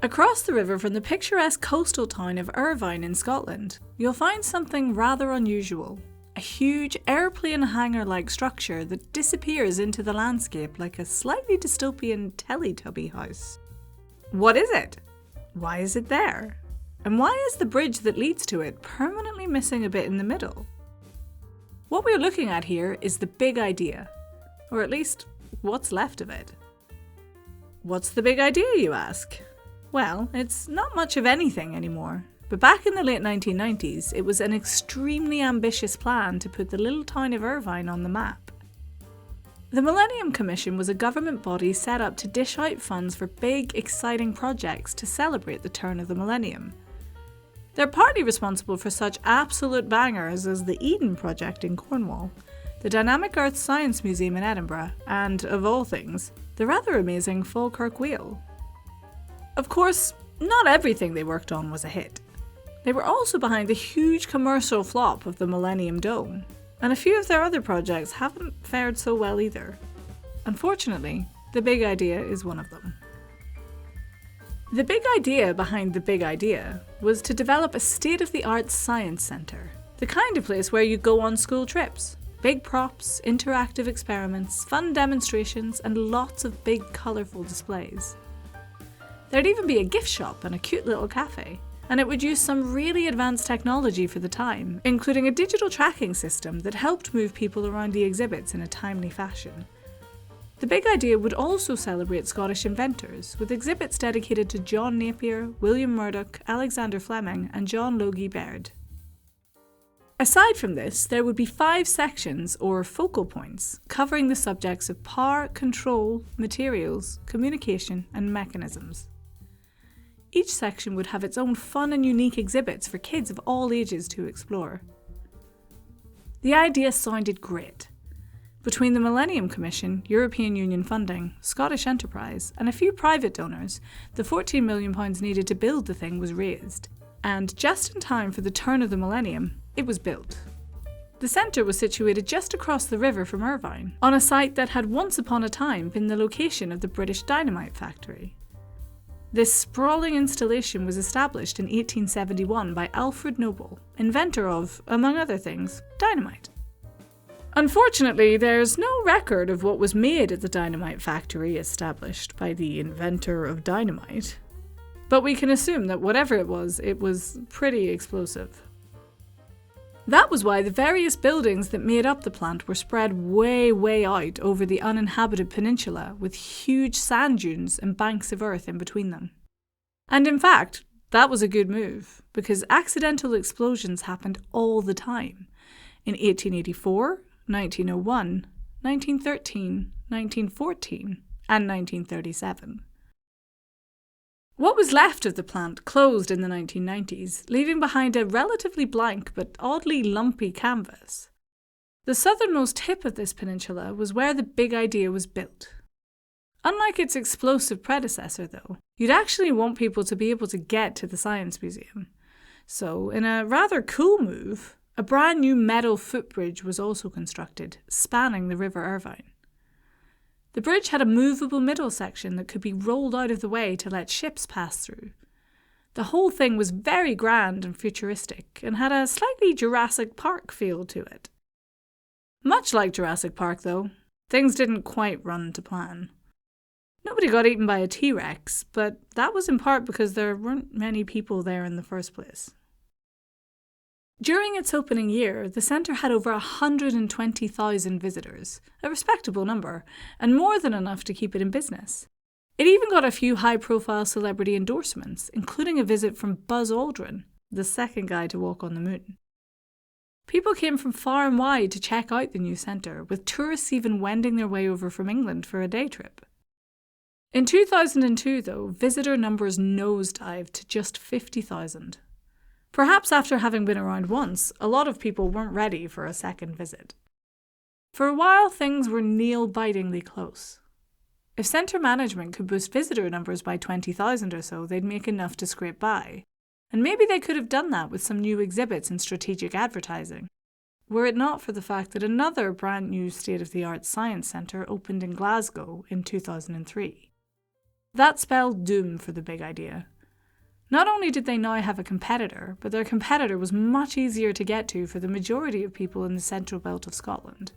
Across the river from the picturesque coastal town of Irvine in Scotland, you'll find something rather unusual. A huge airplane hangar-like structure that disappears into the landscape like a slightly dystopian Teletubby house. What is it? Why is it there? And why is the bridge that leads to it permanently missing a bit in the middle? What we're looking at here is the big idea, or at least what's left of it. What's the big idea, you ask? Well, it's not much of anything anymore, but back in the late 1990s, it was an extremely ambitious plan to put the little town of Irvine on the map. The Millennium Commission was a government body set up to dish out funds for big, exciting projects to celebrate the turn of the millennium. They're partly responsible for such absolute bangers as the Eden Project in Cornwall, the Dynamic Earth Science Museum in Edinburgh, and, of all things, the rather amazing Falkirk Wheel. Of course, not everything they worked on was a hit. They were also behind the huge commercial flop of the Millennium Dome, and a few of their other projects haven't fared so well either. Unfortunately, the big idea is one of them. The big idea behind the big idea was to develop a state-of-the-art science centre, the kind of place where you go on school trips. Big props, interactive experiments, fun demonstrations, and lots of big colourful displays. There'd even be a gift shop and a cute little cafe, and it would use some really advanced technology for the time, including a digital tracking system that helped move people around the exhibits in a timely fashion. The big idea would also celebrate Scottish inventors, with exhibits dedicated to John Napier, William Murdoch, Alexander Fleming, and John Logie Baird. Aside from this, there would be 5 sections, or focal points, covering the subjects of power, control, materials, communication, and mechanisms. Each section would have its own fun and unique exhibits for kids of all ages to explore. The idea sounded great. Between the Millennium Commission, European Union funding, Scottish enterprise, and a few private donors, the £14 million needed to build the thing was raised. And just in time for the turn of the millennium, it was built. The centre was situated just across the river from Irvine, on a site that had once upon a time been the location of the British dynamite factory. This sprawling installation was established in 1871 by Alfred Noble, inventor of, among other things, dynamite. Unfortunately, there's no record of what was made at the dynamite factory established by the inventor of dynamite, but we can assume that whatever it was pretty explosive. That was why the various buildings that made up the plant were spread way out over the uninhabited peninsula, with huge sand dunes and banks of earth in between them. And in fact, that was a good move, because accidental explosions happened all the time. In 1884, 1901, 1913, 1914, and 1937. What was left of the plant closed in the 1990s, leaving behind a relatively blank but oddly lumpy canvas. The southernmost tip of this peninsula was where the big idea was built. Unlike its explosive predecessor, though, you'd actually want people to be able to get to the Science Museum. So, in a rather cool move, a brand new metal footbridge was also constructed, spanning the River Irvine. The bridge had a movable middle section that could be rolled out of the way to let ships pass through. The whole thing was very grand and futuristic, and had a slightly Jurassic Park feel to it. Much like Jurassic Park, though, things didn't quite run to plan. Nobody got eaten by a T-Rex, but that was in part because there weren't many people there in the first place. During its opening year, the centre had over 120,000 visitors, a respectable number, and more than enough to keep it in business. It even got a few high-profile celebrity endorsements, including a visit from Buzz Aldrin, the second guy to walk on the moon. People came from far and wide to check out the new centre, with tourists even wending their way over from England for a day trip. In 2002, though, visitor numbers nosedived to just 50,000. Perhaps after having been around once, a lot of people weren't ready for a second visit. For a while, things were nail-bitingly close. If centre management could boost visitor numbers by 20,000 or so, they'd make enough to scrape by. And maybe they could have done that with some new exhibits and strategic advertising, were it not for the fact that another brand new state-of-the-art science centre opened in Glasgow in 2003. That spelled doom for the big idea, Not only did they now have a competitor, but their competitor was much easier to get to for the majority of people in the central belt of Scotland.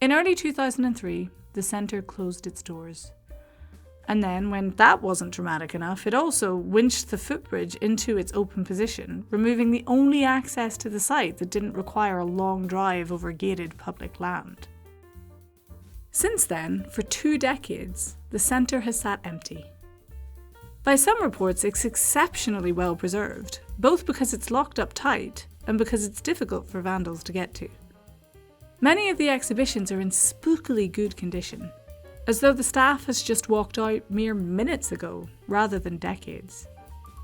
In early 2003, the centre closed its doors. And then, when that wasn't dramatic enough, it also winched the footbridge into its open position, removing the only access to the site that didn't require a long drive over gated public land. Since then, for 2 decades, the centre has sat empty. By some reports, it's exceptionally well preserved, both because it's locked up tight and because it's difficult for vandals to get to. Many of the exhibitions are in spookily good condition, as though the staff has just walked out mere minutes ago, rather than decades.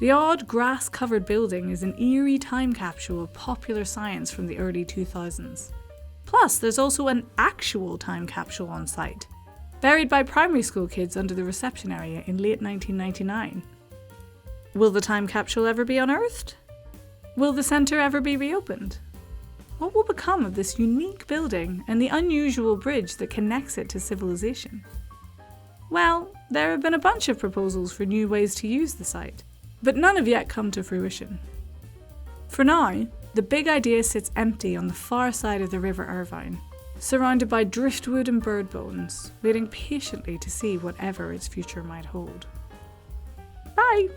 The odd grass-covered building is an eerie time capsule of popular science from the early 2000s. Plus, there's also an actual time capsule on site, buried by primary school kids under the reception area in late 1999. Will the time capsule ever be unearthed? Will the centre ever be reopened? What will become of this unique building and the unusual bridge that connects it to civilization? Well, there have been a bunch of proposals for new ways to use the site, but none have yet come to fruition. For now, the big idea sits empty on the far side of the River Irvine, surrounded by driftwood and bird bones, waiting patiently to see whatever its future might hold. Bye!